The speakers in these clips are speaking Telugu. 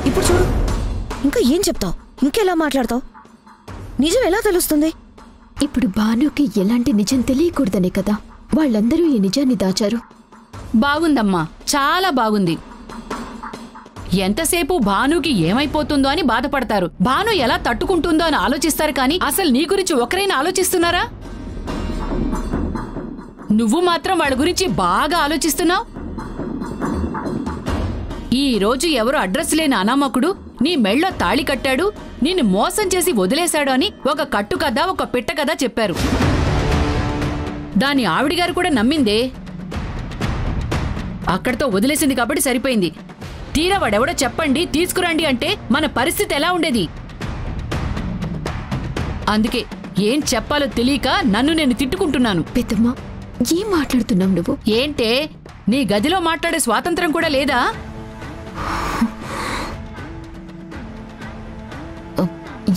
ఇప్పుడు చూడు, ఇంకా ఏం చెప్తావు, ఇంకెలా మాట్లాడతావు? నిజం ఎలా తెలుస్తుంది? ఇప్పుడు భానుకి ఎలాంటి నిజం తెలియకూడదనే కదా వాళ్ళందరూ ఈ నిజాన్ని దాచారు. బాగుందమ్మా, చాలా బాగుంది. ఎంతసేపు భానుకి ఏమైపోతుందో అని బాధపడతారు, భాను ఎలా తట్టుకుంటుందో అని ఆలోచిస్తారు. కానీ అసలు నీ గురించి ఒకరైనా ఆలోచిస్తున్నారా? నువ్వు మాత్రం వాళ్ళ గురించి బాగా ఆలోచిస్తున్నావు. ఈ రోజు ఎవరో అడ్రస్ లేని అనామకుడు నీ మెళ్ళో తాళి కట్టాడు, నిన్ను మోసం చేసి వదిలేశాడు అని ఒక కట్టు కథ, ఒక పిట్ట కథ చెప్పారు. దాని ఆవిడిగారు కూడా నమ్మిందే. అక్కడితో వదిలేసింది కాబట్టి సరిపోయింది. తీరా వాడెవడో చెప్పండి, తీసుకురండి అంటే మన పరిస్థితి ఎలా ఉండేది? అందుకే ఏం చెప్పాలో తెలియక నన్ను నేను తిట్టుకుంటున్నాను. పెద్దమ్మ, ఏం మాట్లాడుతున్నావు నువ్వు? ఏంటే, నీ గదిలో మాట్లాడే స్వాతంత్రం కూడా లేదా?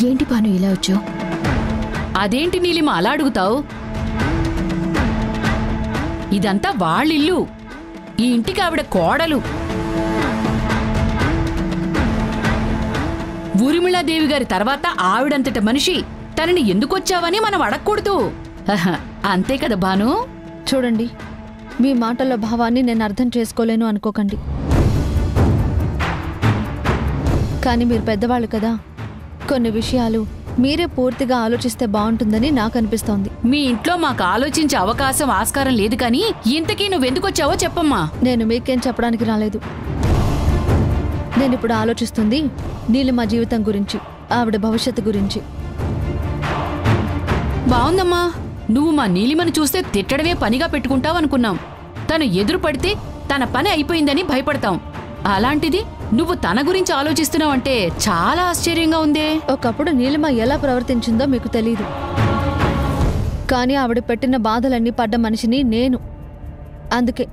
ఏంటి భాను ఇలా వచ్చావు? అదేంటి నీలిమ అలా అడుగుతావు? ఇదంతా వాళ్ళిల్లు, ఈ ఇంటికి ఆవిడ కోడలు. ఊర్మిళాదేవి గారి తర్వాత ఆవిడంతట మనిషి. తనని ఎందుకొచ్చావని మనం అడగకూడదు. అంతే కదా భాను? చూడండి, మీ మాటల్లో భావాన్ని నేను అర్థం చేసుకోలేను అనుకోకండి. కానీ మీరు పెద్దవాళ్ళు కదా, కొన్ని విషయాలు మీరే పూర్తిగా ఆలోచిస్తే బాగుంటుందని నాకు అనిపిస్తోంది. మీ ఇంట్లో మాకు ఆలోచించే అవకాశం, ఆస్కారం లేదు. కానీ ఇంతకీ నువ్వెందుకొచ్చావో చెప్పమ్మా. నేను మీకేం చెప్పడానికి రాలేదు. నేనిప్పుడు ఆలోచిస్తుంది నీలిమ జీవితం గురించి, ఆవిడ భవిష్యత్తు గురించి. బావుందమ్మా, నువ్వు మా నీలిమను చూస్తే తిట్టడమే పనిగా పెట్టుకుంటావనుకున్నాం. తను ఎదురు పడితే తన పని అయిపోయిందని భయపడతాం. అలాంటిది నువ్వు తన గురించి ఆలోచిస్తున్నావంటే చాలా ఆశ్చర్యంగా ఉందే. ఒకప్పుడు నీలిమ ఎలా ప్రవర్తించిందో మీకు తెలీదు. కానీ ఆవిడ పెట్టిన బాధలన్నీ పడ్డ మనిషిని నేను. అందుకే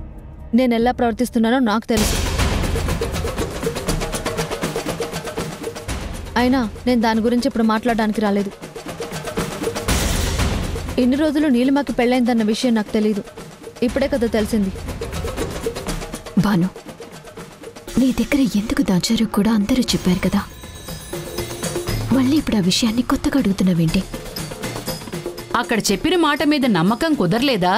నేనెలా ప్రవర్తిస్తున్నానో నాకు తెలుసు. అయినా నేను దాని గురించి ఇప్పుడు మాట్లాడడానికి రాలేదు. ఇన్ని రోజులు నీలిమకి పెళ్ళైందన్న విషయం నాకు తెలీదు. ఇప్పుడే కదా తెలిసింది. భాను, నీ దగ్గర ఎందుకు దాచారో కూడా అందరూ చెప్పారు కదా. మళ్ళీ ఇప్పుడు ఆ విషయాన్ని కొత్తగా అడుగుతున్నావేంటి? అక్కడ చెప్పిన మాట మీద నమ్మకం కుదరలేదా?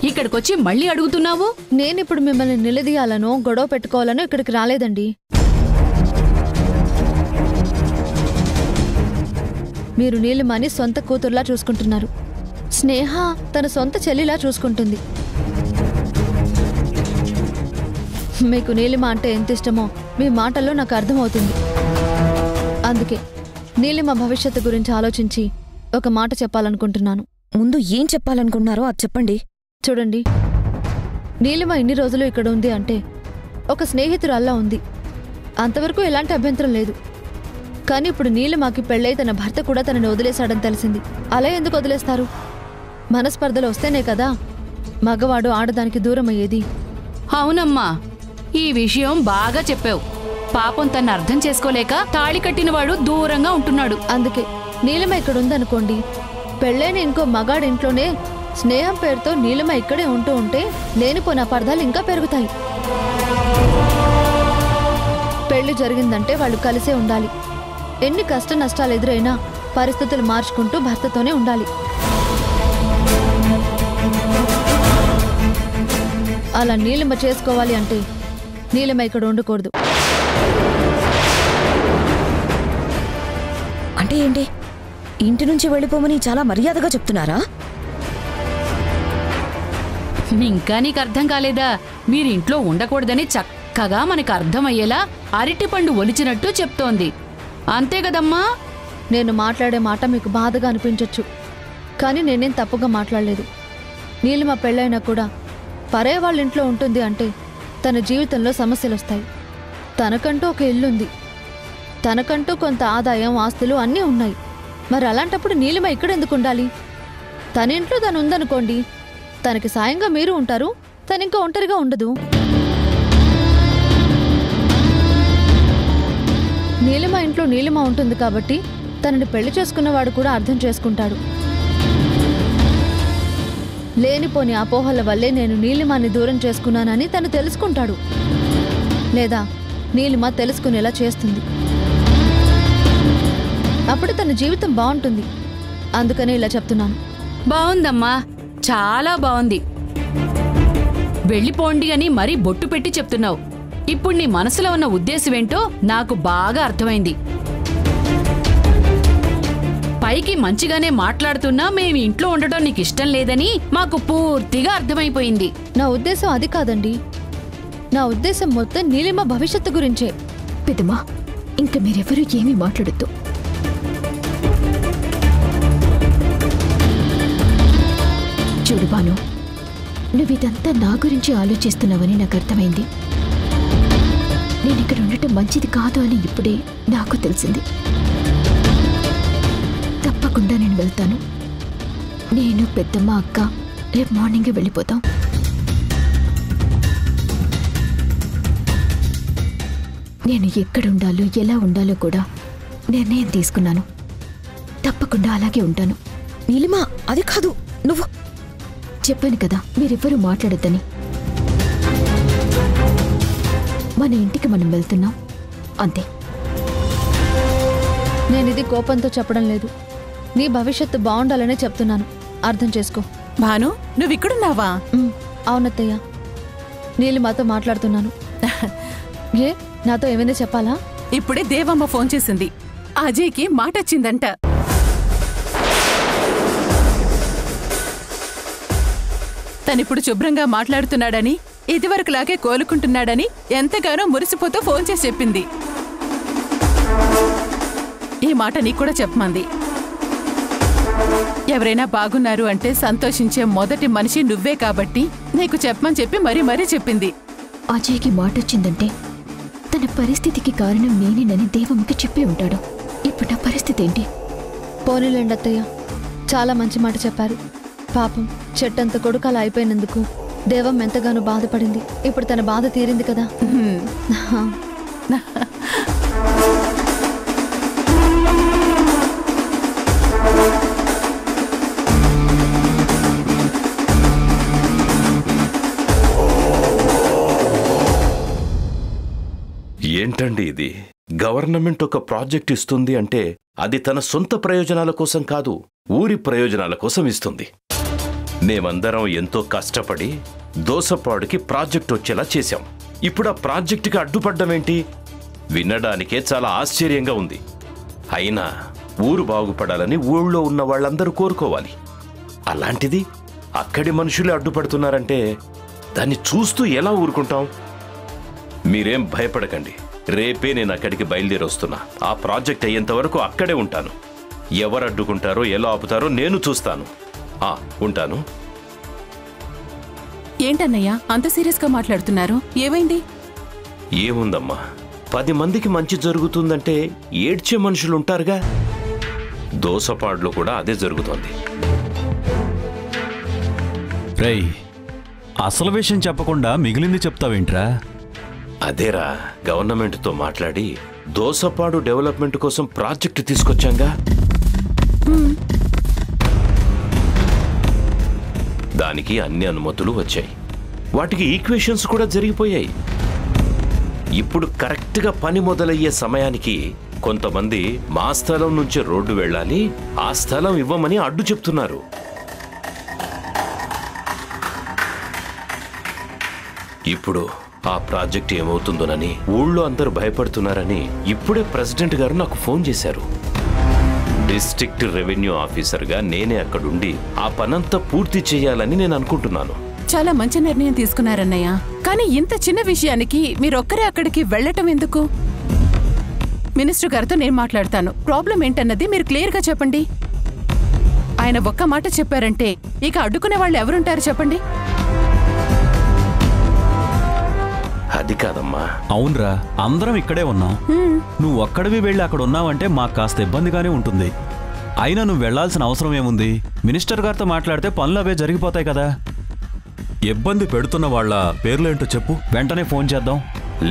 ఇక్కడికొచ్చి మళ్ళీ అడుగుతున్నావు? నేనిప్పుడు మిమ్మల్ని నిలదీయాలనో గొడవ పెట్టుకోవాలనో ఇక్కడికి రాలేదండి. మీరు నీలిమని సొంత కూతుర్లా చూసుకుంటున్నారు. స్నేహ తన సొంత చెల్లిలా చూసుకుంటుంది. మీకు నీలిమ అంటే ఎంత ఇష్టమో మీ మాటల్లో నాకు అర్థమవుతుంది. అందుకే నీలిమ భవిష్యత్తు గురించి ఆలోచించి ఒక మాట చెప్పాలనుకుంటున్నాను. ముందు ఏం చెప్పాలనుకుంటున్నారో అది చెప్పండి. చూడండి, నీలిమ ఇన్ని రోజులు ఇక్కడ ఉంది అంటే ఒక స్నేహితురాల్లా ఉంది. అంతవరకు ఎలాంటి అభ్యంతరం లేదు. కానీ ఇప్పుడు నీలిమకి పెళ్ళై తన భర్త కూడా తనని వదిలేశాడని తెలిసింది. అలా ఎందుకు వదిలేస్తారు? మనస్పర్ధలు వస్తేనే కదా మగవాడు ఆడదానికి దూరం అయ్యేది. అవునమ్మా, ఈ విషయం బాగా చెప్పావు. పాపం తను అర్థం చేసుకోలేక తాళి కట్టినవాడు దూరంగా ఉంటున్నాడు. అందుకే నీలిమ ఇక్కడ ఉందనుకోండి, పెళ్ళైన ఇంకో మగాడి ఇంట్లోనే స్నేహం పేరుతో నీలిమ ఇక్కడే ఉంటూ ఉంటే లేనిపోయిన అపార్థాలు ఇంకా పెరుగుతాయి. పెళ్లి జరిగిందంటే వాళ్ళు కలిసే ఉండాలి. ఎన్ని కష్ట నష్టాలు ఎదురైనా పరిస్థితులు మార్చుకుంటూ భర్తతోనే ఉండాలి. అలా నీలిమ చేసుకోవాలి అంటే నీలిమ ఇక్కడ ఉండకూడదు. అంటే ఏంటి? ఇంటి నుంచి వెళ్ళిపోమని చాలా మర్యాదగా చెప్తున్నారా? ఇంకా నీకు అర్థం కాలేదా? మీరింట్లో ఉండకూడదని చక్కగా మనకు అర్థమయ్యేలా అరటిపండు ఒలిచినట్టు చెప్తోంది. అంతే కదమ్మా? నేను మాట్లాడే మాట మీకు బాధగా అనిపించొచ్చు, కానీ నేనేం తప్పుగా మాట్లాడలేదు. నీలిమ పెళ్ళైనా కూడా పరే వాళ్ళ ఇంట్లో ఉంటుంది అంటే తన జీవితంలో సమస్యలు వస్తాయి. తనకంటూ ఒక ఇల్లుంది, తనకంటూ కొంత ఆదాయం, ఆస్తులు అన్నీ ఉన్నాయి. మరి అలాంటప్పుడు నీలిమ ఇక్కడెందుకు ఉండాలి? తన ఇంట్లో తను ఉందనుకోండి, తనకి సాయంగా మీరు ఉంటారు, తనింకా ఒంటరిగా ఉండదు. నీలిమ ఇంట్లో నీలిమ ఉంటుంది కాబట్టి తనని పెళ్లి చేసుకున్నవాడు కూడా అర్థం చేసుకుంటాడు. లేనిపోని అపోహల వల్లే నేను నీలిమాని దూరం చేసుకున్నానని తను తెలుసుకుంటాడు, లేదా నీలిమ తెలుసుకునేలా చేస్తుంది. అప్పుడు తన జీవితం బాగుంటుంది. అందుకనే ఇలా చెప్తున్నాను. బావుందమ్మా, చాలా బావుంది. వెళ్ళిపోండి అని మరీ బొట్టు పెట్టి చెప్తున్నావు. ఇప్పుడు నీ మనసులో ఉన్న ఉద్దేశమేంటో నాకు బాగా అర్థమైంది. పైకి మంచిగానే మాట్లాడుతున్నా మేము ఇంట్లో ఉండటం నీకు ఇష్టం లేదని మాకు పూర్తిగా అర్థమైపోయింది. నా ఉద్దేశం అది కాదండి. నా ఉద్దేశం మొత్తం నీలిమ భవిష్యత్తు గురించే. పెద్దమ్మా, ఇంక మీరెవరూ ఏమీ మాట్లాడద్దు. చూడు బాను, నువ్విదంతా నా గురించి ఆలోచిస్తున్నావని నాకు అర్థమైంది. నేను ఇక్కడ ఉండటం మంచిది కాదు అని ఇప్పుడే నాకు తెలిసింది. తప్పకుండా నేను వెళ్తాను. నేను, పెద్దమ్మ, అక్క రేపు మార్నింగే వెళ్ళిపోతాం. నేను ఎక్కడుండాలో ఎలా ఉండాలో కూడా నిర్ణయం తీసుకున్నాను. తప్పకుండా అలాగే ఉంటాను. నీలిమా, అది కాదు. నువ్వు చెప్పాను కదా మీరెవ్వరూ మాట్లాడొద్దని. మన ఇంటికి మనం వెళ్తున్నాం, అంతే. నేనిది కోపంతో చెప్పడం లేదు. నీ భవిష్యత్తు బాగుండాలనే చెప్తున్నాను. అర్థం చేసుకో. భాను, నువ్విక్కడున్నావా? అవునత్తయ్య, నీలిమాతో మాట్లాడుతున్నాను. ఏ, నాతో ఏమైనా చెప్పాలా? ఇప్పుడే దేవమ్మ ఫోన్ చేసింది. అజయ్కి మాటొచ్చిందంట. తనిప్పుడు శుభ్రంగా మాట్లాడుతున్నాడని, ఇదివరకులాగే కోలుకుంటున్నాడని ఎంతగానో మురిసిపోతూ ఫోన్ చేసి చెప్పింది. ఈ మాట నీకు కూడా చెప్పమంది. ఎవరైనా బాగున్నారు అంటే సంతోషించే మొదటి మనిషి నువ్వే కాబట్టి నీకు చెప్పమని చెప్పి మరీ చెప్పింది. అజయ్కి మాటొచ్చిందంటే తన పరిస్థితికి కారణం నేనేనని దేవమ్మకి చెప్పి ఉంటాడు. ఇప్పుడు నా పరిస్థితి ఏంటి? పోనీలేండి అత్తయ్య, చాలా మంచి మాట చెప్పారు. పాపం చెట్టంత కొడుకు అలా అయిపోయినందుకు దేవం ఎంతగానో బాధపడింది. ఇప్పుడు తన బాధ తీరింది కదా. ఏంటండి ఇది? గవర్నమెంట్ ఒక ప్రాజెక్ట్ ఇస్తుంది అంటే అది తన సొంత ప్రయోజనాల కోసం కాదు, ఊరి ప్రయోజనాల కోసం ఇస్తుంది. మేమందరం ఎంతో కష్టపడి దోసపాడుకి ప్రాజెక్ట్ వచ్చేలా చేశాం. ఇప్పుడు ఆ ప్రాజెక్టుకి అడ్డుపడ్డమేంటి? వినడానికే చాలా ఆశ్చర్యంగా ఉంది. అయినా ఊరు బాగుపడాలని ఊళ్ళో ఉన్న వాళ్ళందరూ కోరుకోవాలి. అలాంటిది అక్కడి మనుషులే అడ్డుపడుతున్నారంటే దాన్ని చూస్తూ ఎలా ఊరుకుంటాం? మీరేం భయపడకండి. రేపే నేను అక్కడికి బయలుదేరి వస్తున్నా. ఆ ప్రాజెక్ట్ అయ్యేంత వరకు అక్కడే ఉంటాను. ఎవరు అడ్డుకుంటారో ఎలా ఆపుతారో నేను చూస్తాను. ఉంటాను. ఏంటన్నయ్యా అంత సీరియస్ గా మాట్లాడుతున్నారు? ఏమైంది? ఏముందమ్మా, 10 మందికి మంచి జరుగుతుందంటే ఏడ్చే మనుషులుంటారుగా. దోసపాడులో కూడా అదే జరుగుతోంది. రేయ్, అసలు విషయం చెప్పకుండా మిగిలింది చెప్తావేంట్రా? అదేరా, గవర్నమెంట్తో మాట్లాడి దోసపాడు డెవలప్మెంట్ కోసం ప్రాజెక్టు తీసుకొచ్చాంగా. దానికి అన్ని అనుమతులు వచ్చాయి. వాటికి ఈక్వేషన్స్ కూడా జరిగిపోయాయి. ఇప్పుడు కరెక్ట్గా పని మొదలయ్యే సమయానికి కొంతమంది మా స్థలం నుంచి రోడ్డు వెళ్ళాలి, ఆ స్థలం ఇవ్వమని అడ్డు చెప్తున్నారు. ఇప్పుడు ఆ ప్రాజెక్ట్ ఏమవుతుందోనని ఊళ్ళో అందరూ భయపడుతున్నారని ఇప్పుడే ప్రెసిడెంట్ గారు నాకు ఫోన్ చేశారు. డిస్ట్రిక్ట్ రెవెన్యూ ఆఫీసర్గా నేనే అక్కడుండి ఆ పనంతా పూర్తి చేయాలని నేను అనుకుంటున్నాను. చాలా మంచి నిర్ణయం తీసుకున్నారన్నయ్య. కానీ ఇంత చిన్న విషయానికి మీరొక్కరే అక్కడికి వెళ్ళటం ఎందుకు? మినిస్టర్ గారితో నేను మాట్లాడతాను. ప్రాబ్లం ఏంటన్నది మీరు క్లియర్గా చెప్పండి. ఆయన ఒక్క మాట చెప్పారంటే ఇక అడ్డుకునే వాళ్ళు ఎవరుంటారు చెప్పండి? అది కాదమ్మా. అవునరా, అందరం ఇక్కడే ఉన్నాం. నువ్వు ఒక్కడివి వెళ్ళి అక్కడ ఉన్నావంటే మాకు కాస్త ఇబ్బందిగానే ఉంటుంది. అయినా నువ్వు వెళ్లాల్సిన అవసరం ఏముంది? మినిస్టర్ గారితో మాట్లాడితే పనులు అవే జరిగిపోతాయి కదా. ఇబ్బంది పెడుతున్న వాళ్ళ పేర్లేంటో చెప్పు, వెంటనే ఫోన్ చేద్దాం.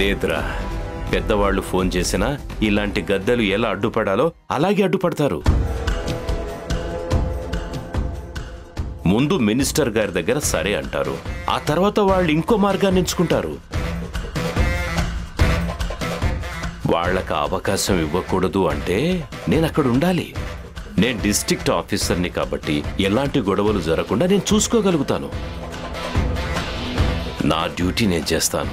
లేదురా, పెద్దవాళ్లు ఫోన్ చేసినా ఇలాంటి గద్దెలు ఎలా అడ్డుపడాలో అలాగే అడ్డుపడతారు. ముందు మినిస్టర్ గారి దగ్గర సరే అంటారు, ఆ తర్వాత వాళ్ళు ఇంకో మార్గాన్ని ఎంచుకుంటారు. వాళ్ళకి అవకాశం ఇవ్వకూడదు అంటే నేను అక్కడ ఉండాలి. నేను డిస్ట్రిక్ట్ ఆఫీసర్ని కాబట్టి ఎలాంటి గొడవలు జరగకుండా నేను చూసుకోగలుగుతాను. నా డ్యూటీ నేను చేస్తాను.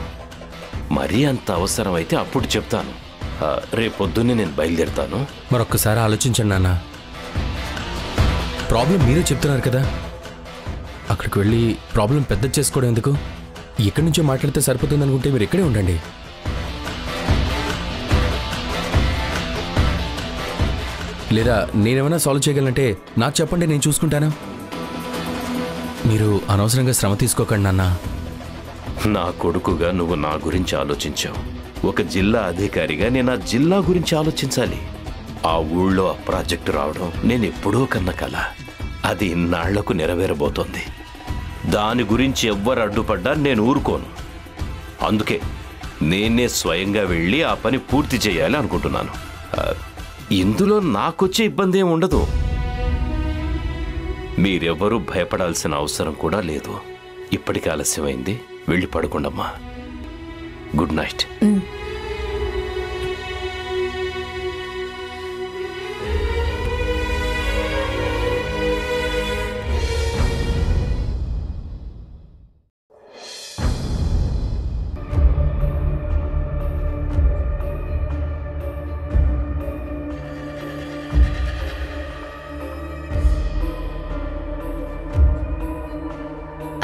మరీ అంత అవసరం అయితే అప్పుడు చెప్తాను. రేపొద్దున్నే నేను బయలుదేరుతాను. మరొక్కసారి ఆలోచించండి నాన్న. ప్రాబ్లం మీరే చెప్తున్నారు కదా, అక్కడికి వెళ్ళి ప్రాబ్లం పెద్ద చేసుకోవడం ఎందుకు? ఇక్కడి నుంచో మాట్లాడితే సరిపోతుంది అనుకుంటే మీరు ఇక్కడే ఉండండి. లేదా నేనేమైనా సాల్వ్ చేయగలంటే నాకు చెప్పండి, నేను చూసుకుంటాను. మీరు అనవసరంగా శ్రమ తీసుకోకండి నాన్న. నా కొడుకుగా నువ్వు నా గురించి ఆలోచించావు. ఒక జిల్లా అధికారిగా నేను ఆ జిల్లా గురించి ఆలోచించాలి. ఆ ఊళ్ళో ఆ ప్రాజెక్టు రావడం నేను ఎప్పుడూ కన్న కల. అది ఇన్నాళ్లకు నెరవేరబోతోంది. దాని గురించి ఎవ్వరు అడ్డుపడ్డా నేను ఊరుకోను. అందుకే నేనే స్వయంగా వెళ్ళి ఆ పని పూర్తి చేయాలి అనుకుంటున్నాను. ఇందులో నాకొచ్చే ఇబ్బంది ఏమి ఉండదు. మీరెవరూ భయపడాల్సిన అవసరం కూడా లేదు. ఇప్పటికే ఆలస్యమైంది, వెళ్ళి పడుకోండమ్మా. Good night.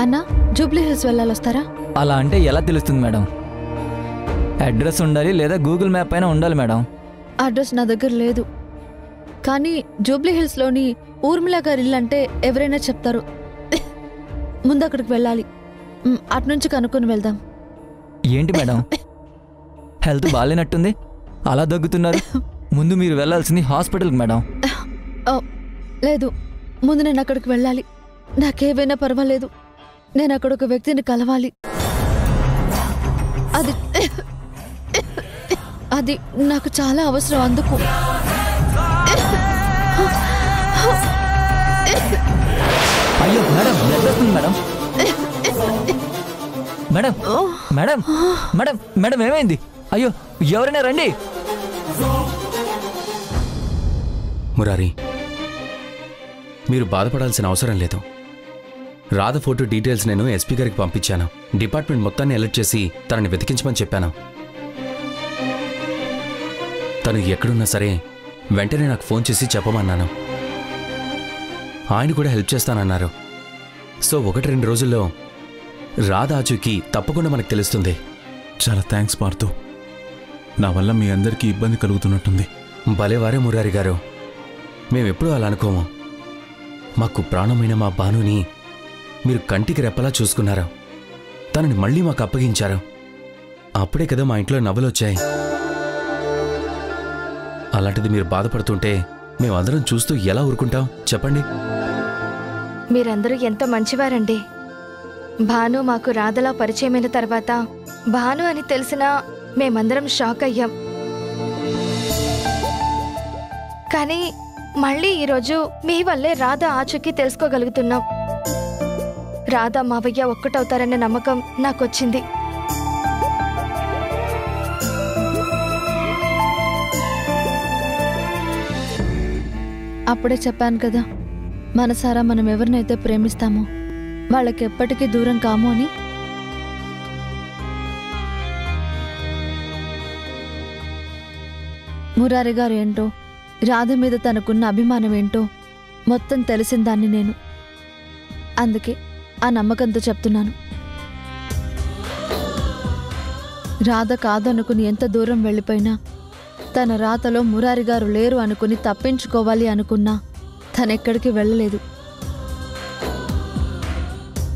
అన్నా, జూబ్లీ హిల్స్ వెళ్ళాలొస్తారా? అలా అంటే ఎలా తెలుస్తుంది మేడం? అడ్రస్ ఉండాలి లేదా గూగుల్ మ్యాప్ పైన ఉండాలి మేడం. అడ్రస్ నా దగ్గర లేదు, కానీ జూబ్లీ హిల్స్లోని ఊర్మిళ గారి ఇల్లు అంటే ఎవరైనా చెప్తారు. ముందు అక్కడికి వెళ్ళాలి. అటునుంచి కనుక్కొని వెళ్దాం. ఏంటి మేడం, హెల్త్ బాగాలేనట్టుంది, అలా దగ్గుతున్నారు? ముందు మీరు వెళ్ళాల్సింది హాస్పిటల్కి మేడం. లేదు, ముందు నేను అక్కడికి వెళ్ళాలి. నాకేవైనా పర్వాలేదు, నేను అక్కడ ఒక వ్యక్తిని కలవాలి. అది నాకు చాలా అవసరం. అందుకు అయ్యో మేడం, బ్లడ్ వస్తుంది madam. Madam madam madam madam ఏమైంది? అయ్యో ఎవరైనా రండి. మురారి, మీరు బాధపడాల్సిన అవసరం లేదు. రాధ ఫోటో డీటెయిల్స్ నేను ఎస్పీ గారికి పంపించాను. డిపార్ట్మెంట్ మొత్తాన్ని అలర్ట్ చేసి తనని వెతికించమని చెప్పాను. తను ఎక్కడున్నా సరే వెంటనే నాకు ఫోన్ చేసి చెప్పమన్నాను. ఆయన కూడా హెల్ప్ చేస్తానన్నారు. సో 1-2 రోజుల్లో రాధ ఆచూకీ తప్పకుండా మనకు తెలుస్తుంది. చాలా థ్యాంక్స్ పార్థు, నా వల్ల మీ అందరికీ ఇబ్బంది కలుగుతున్నట్టుంది. భలేవారే మురారి గారు, మేమెప్పుడూ అలా అనుకోము. మాకు ప్రాణమైన మా భానుని మీరు కంటికి రెప్పలా చూసుకున్నారు. తనని మళ్ళీ మాకు అప్పగించారు. అప్పుడే కదా మా ఇంట్లో నవ్వులొచ్చాయి. అలాంటిది మీరు బాధపడుతుంటే మేమందరం చూస్తూ ఎలా ఊరుకుంటాం చెప్పండి? మీరందరూ ఎంత మంచివారండి. భాను మాకు రాధలా పరిచయమైన తర్వాత భాను అని తెలిసినా మేమందరం షాక్ అయ్యాం. కానీ మళ్ళీ ఈరోజు మీ వల్లే రాధ ఆచూకీ తెలుసుకోగలుగుతున్నాం. రాధ మావయ్య ఒక్కటవుతారనే నమ్మకం నాకొచ్చింది. అప్పుడే చెప్పాను కదా, మనసారా మనం ఎవరినైతే ప్రేమిస్తామో వాళ్ళకి ఎప్పటికీ దూరం కాము అని. మురారి గారు ఏంటో, రాధ మీద తనకున్న అభిమానం ఏంటో మొత్తం తెలిసిందాన్ని నేను. అందుకే ఆ నమ్మకంతో చెప్తున్నాను. రాధ కాదనుకుని ఎంత దూరం వెళ్ళిపోయినా, తన రాతలో మురారి గారు లేరు అనుకుని తప్పించుకోవాలి అనుకున్నా తనెక్కడికి వెళ్ళలేదు.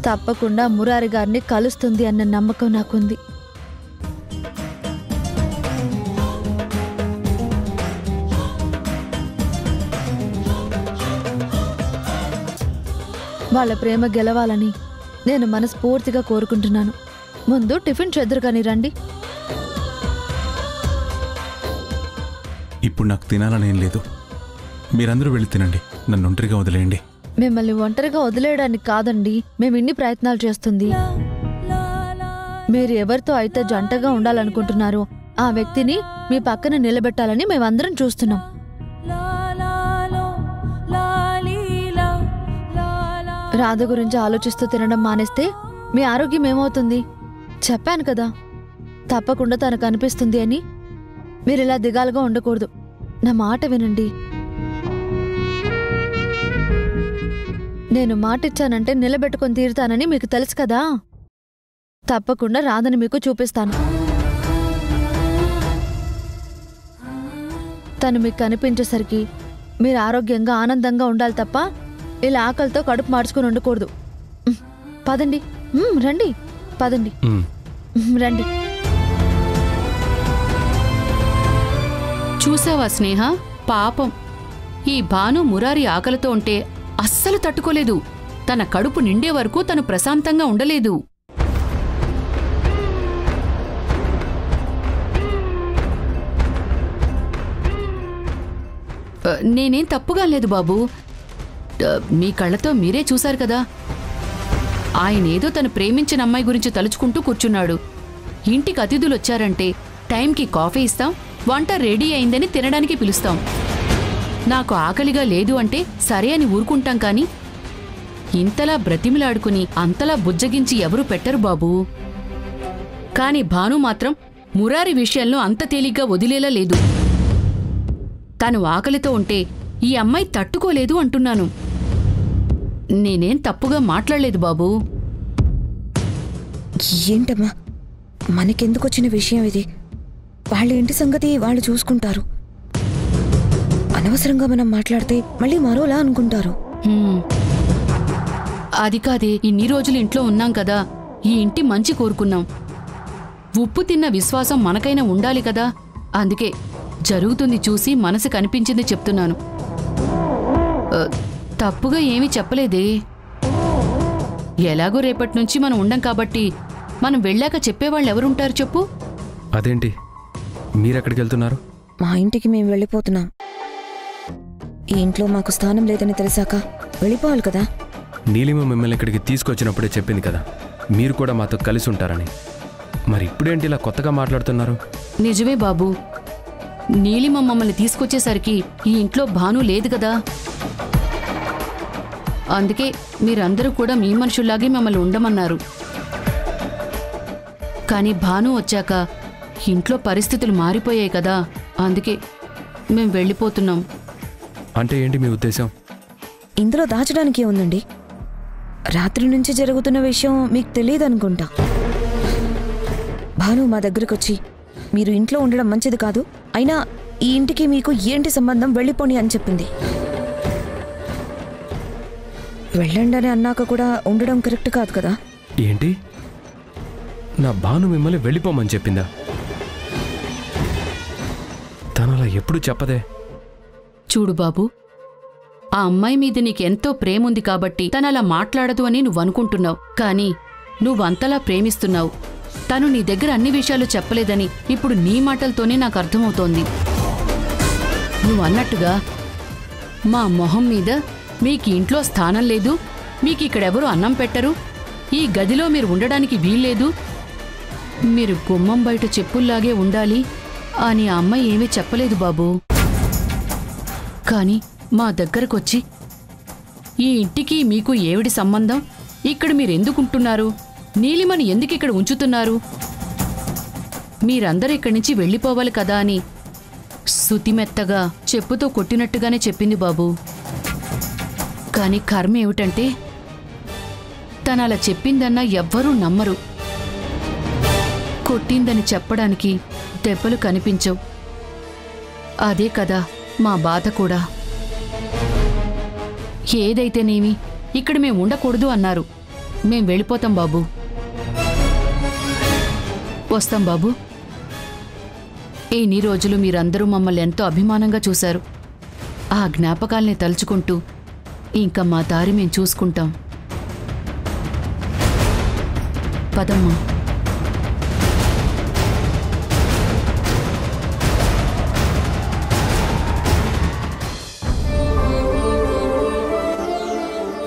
తప్పకుండా మురారి గారిని కలుస్తుంది అన్న నమ్మకం నాకుంది. వాళ్ళ ప్రేమ గెలవాలని నేను మనస్ఫూర్తిగా కోరుకుంటున్నాను. ముందు టిఫిన్ చేద్దరు కానీ రండి. ఇప్పుడు నాకు తినాలనేం లేదు, మీరందరూ వెళ్ళి తినండి, నన్ను ఒంటరిగా వదిలేయండి. మిమ్మల్ని ఒంటరిగా వదిలేయడానికి కాదండి మేము ఇన్ని ప్రయత్నాలు చేస్తుంది. మీరు ఎవరితో అయితే జంటగా ఉండాలనుకుంటున్నారో ఆ వ్యక్తిని మీ పక్కన నిలబెట్టాలని మేమందరం చూస్తున్నాం. రాధ గురించి ఆలోచిస్తూ తినడం మానేస్తే మీ ఆరోగ్యం ఏమవుతుంది? చెప్పాను కదా, తప్పకుండా తనకు అనిపిస్తుంది అని. మీరు ఇలా దిగాలుగా ఉండకూడదు. నా మాట వినండి. నేను మాటిచ్చానంటే నిలబెట్టుకొని తీరుతానని మీకు తెలుసు కదా. తప్పకుండా రాధని మీకు చూపిస్తాను. తను మీకు కనిపించేసరికి మీరు ఆరోగ్యంగా ఆనందంగా ఉండాలి తప్ప ఇలా ఆకలితో కడుపు మార్చుకుని ఉండకూడదు. పదండి, రండి, పదండి, రండి. చూసావా స్నేహ, పాపం ఈ భాను మురారి ఆకలితో ఉంటే అస్సలు తట్టుకోలేదు. తన కడుపు నిండే వరకు తను ప్రశాంతంగా ఉండలేదు. నేనేం తప్పుగా లేదు బాబు. మీ కళ్ళతో మీరే చూశారు కదా. ఆయనేదో తను ప్రేమించిన అమ్మాయి గురించి తలుచుకుంటూ కూర్చున్నాడు. ఇంటికి అతిథులొచ్చారంటే టైంకి కాఫీ ఇస్తాం, వంట రెడీ అయిందని తినడానికి పిలుస్తాం. నాకు ఆకలిగా లేదు అంటే సరే అని ఊరుకుంటాం. కాని ఇంతలా బ్రతిమిలాడుకుని అంతలా బుజ్జగించి ఎవరూ పెట్టరు బాబూ. కాని భాను మాత్రం మురారి విషయంలో అంత తేలిగ్గా వదిలేలా లేదు. తను ఆకలితో ఉంటే ఈ అమ్మాయి తట్టుకోలేదు అంటున్నాను. నేనేం తప్పుగా మాట్లాడలేదు బాబూ. ఏంటమ్మా, మనకెందుకొచ్చిన విషయం ఇది? వాళ్ళ ఇంటి సంగతి వాళ్ళు చూసుకుంటారు. అనవసరంగా మనం మాట్లాడితే మళ్ళీ మరోలా అనుకుంటారు. అది కాదే, ఇన్ని రోజులు ఇంట్లో ఉన్నాం కదా, ఈ ఇంటి మంచి కోరుకున్నాం. ఉప్పు తిన్న విశ్వాసం మనకైనా ఉండాలి కదా. అందుకే జరుగుతుంది చూసి మనసు కనిపించింది చెప్తున్నాను. తప్పుగా ఏమీ చెప్పలేదే. ఎలాగో రేపటి నుంచి మనం ఉండం కాబట్టి మనం వెళ్ళాక చెప్పేవాళ్ళు ఎవరుంటారు చెప్పు? అదేంటి మీరెక్కడికి వెళ్తున్నారు? మా ఇంటికి మేము వెళ్ళిపోతున్నాం. ఈ ఇంట్లో మాకు స్థానం లేదని తెలిసాక వెళ్ళిపోవాలి కదా. నీలిమ మిమ్మల్ని ఇక్కడికి తీసుకొచ్చినప్పుడే చెప్పింది కదా మీరు కూడా మాతో కలిసి ఉంటారని. మరి ఇప్పుడేంటి ఇలా కొత్తగా మాట్లాడుతున్నారు? నిజమే బాబు, నీలిమ మమ్మల్ని తీసుకొచ్చేసరికి ఈ ఇంట్లో భాను లేదు కదా. అందుకే మీరందరూ కూడా మీ మనుషుల్లాగే మమ్మల్ని ఉండమన్నారు. కానీ భాను వచ్చాక ఇంట్లో పరిస్థితులు మారిపోయాయి కదా. అందుకే మేం వెళ్ళిపోతున్నాం. అంటే ఏంటి మీ ఉద్దేశం? ఇందులో దాచడానికి ఏముందండి? రాత్రి నుంచి జరుగుతున్న విషయం మీకు తెలియదనుకుంటా. భాను మా దగ్గరకొచ్చి మీరు ఇంట్లో ఉండడం మంచిది కాదు, అయినా ఈ ఇంటికి మీకు ఏంటి సంబంధం, వెళ్ళిపోని అని చెప్పింది. వెళ్ళండి అని అన్నాక కూడా ఉండడం కరెక్ట్ కాదు కదా. ఏంటి, నా భాను మిమ్మల్ని వెళ్ళిపోమని చెప్పిందా? తనలా ఎప్పుడు చెప్పదే. చూడు బాబు, ఆ అమ్మాయి మీద నీకెంతో ప్రేముంది కాబట్టి తనలా మాట్లాడదు అని నువ్వనుకుంటున్నావు. కానీ నువ్వంతలా ప్రేమిస్తున్నావు. తను నీ దగ్గర అన్ని విషయాలు చెప్పలేదని ఇప్పుడు నీ మాటలతోనే నాకు అర్థమవుతోంది. నువ్వన్నట్టుగా మా మొహం మీద మీకు ఇంట్లో స్థానం లేదు, మీకిక్కడెవరూ అన్నం పెట్టరు, ఈ గదిలో మీరు ఉండడానికి వీల్లేదు, మీరు గుమ్మం బయట చెప్పుల్లాగే ఉండాలి అని ఆ అమ్మాయి ఏమీ చెప్పలేదు బాబూ. కాని మా దగ్గరకొచ్చి ఈ ఇంటికి మీకు ఏవిడి సంబంధం, ఇక్కడ మీరెందుకుంటున్నారు, నీలిమని ఎందుకిక్కడ ఉంచుతున్నారు, మీరందరూ ఇక్కడి నుంచి వెళ్ళిపోవాలి కదా అని శుతిమెత్తగా చెప్పుతో కొట్టినట్టుగానే చెప్పింది బాబూ. కాని కర్మ ఏమిటంటే తనలా చెప్పిందన్నా ఎవ్వరూ నమ్మరు. కొట్టిందని చెప్పడానికి దెబ్బలు కనిపించవు. అదే కదా మా బాధ కూడా. ఏదైతేనేమి ఇక్కడ మేం ఉండకూడదు అన్నారు. మేం వెళ్ళిపోతాం బాబూ. వస్తాం బాబూ. ఇన్ని రోజులు మీరందరూ మమ్మల్ని ఎంతో అభిమానంగా చూశారు. ఆ జ్ఞాపకాల్ని తలుచుకుంటూ ఇంకా మా దారి మేం చూసుకుంటాం. పదమ్మా.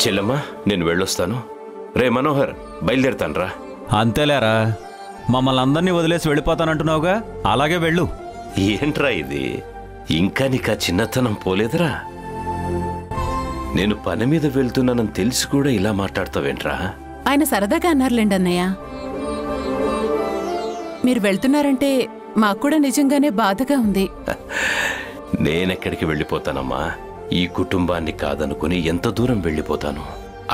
చెల్లమ్మా నేను వెళ్ళొస్తాను. రే మనోహర్, బయలుదేరుతానురా. అంతేలేరా, మమ్మల్ని అందరినీ వదిలేసి వెళ్ళిపోతానంటున్నావుగా, అలాగే వెళ్ళు. ఏంట్రా ఇది, ఇంకా నీకా చిన్నతనం పోలేదురా? నేను పని మీద వెళ్తున్నానని తెలిసి కూడా ఇలా మాట్లాడతావేంట్రా? ఆయన సరదాగా అన్నారులేండి అన్నయ్య. మీరు వెళ్తున్నారంటే మాకు కూడా నిజంగానే బాధగా ఉంది. నేనెక్కడికి వెళ్ళిపోతానమ్మా? ఈ కుటుంబాన్ని కాదనుకుని ఎంత దూరం వెళ్ళిపోతాను.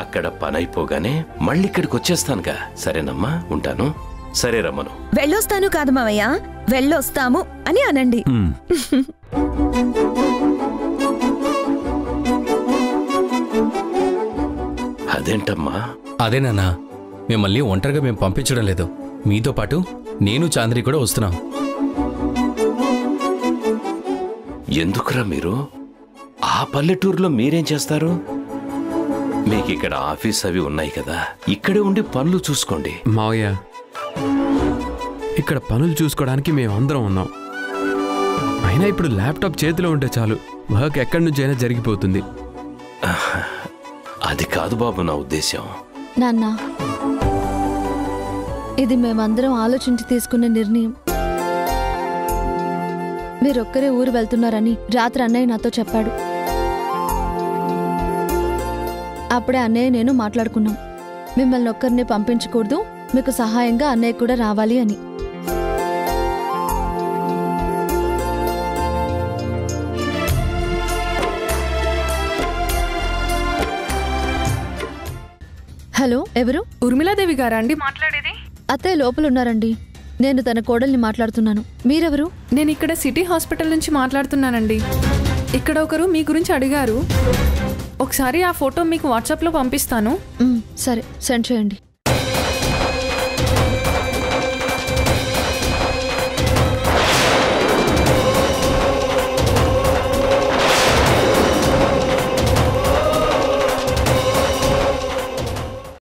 అక్కడ పని అయిపోగానే మళ్ళీ ఇక్కడికి వచ్చేస్తానుగా. సరేనమ్మా, ఉంటాను. సరే రమ్మను. వెళ్ళొస్తాను కాదు మావయ్య, వెళ్ళొస్తాము అని అనండి. అదేంటమ్మా? అదేనన్నా, మిమ్మల్ని ఒంటరిగా మేము పంపించడం లేదు. మీతో పాటు నేను చాంద్రి కూడా వస్తున్నాం. ఎందుకురా మీరు? ఆ పల్లెటూరులో మీరేం చేస్తారు? మీకు ఇక్కడ ఆఫీస్ అవి ఉన్నాయి కదా, ఇక్కడే ఉండి పనులు చూసుకోండి. మావయ్య, ఇక్కడ పనులు చూసుకోవడానికి మేమందరం ఉన్నాం. అయినా ఇప్పుడు ల్యాప్టాప్ చేతిలో ఉంటే చాలు, వర్క్ ఎక్కడి నుంచి అయినా జరిగిపోతుంది. అది కాదు బాబు నా ఉద్దేశం. నాన్న, ఇది మేమందరం ఆలోచించి తీసుకునే నిర్ణయం. మీరొక్కరే ఊరు వెళ్తున్నారని రాత్రి అన్నయ్య నాతో చెప్పాడు. అప్పుడే అన్నయ్య నేను మాట్లాడుకున్నాం. మిమ్మల్ని ఒక్కరిని పంపించకూడదు, మీకు సహాయంగా అన్నయ్య కూడా రావాలి అని. హలో, ఎవరు? ఉర్మిళాదేవి గారా అండి మాట్లాడేది? అత్తయ్య లోపల ఉన్నారండి. నేను తన కోడల్ని మాట్లాడుతున్నాను. మీరెవరు? నేను ఇక్కడ సిటీ హాస్పిటల్ నుంచి మాట్లాడుతున్నానండి. ఇక్కడ ఒకరు మీ గురించి అడిగారు. ఒకసారి ఆ ఫోటో మీకు వాట్సాప్లో పంపిస్తాను. సరే, సెండ్ చేయండి.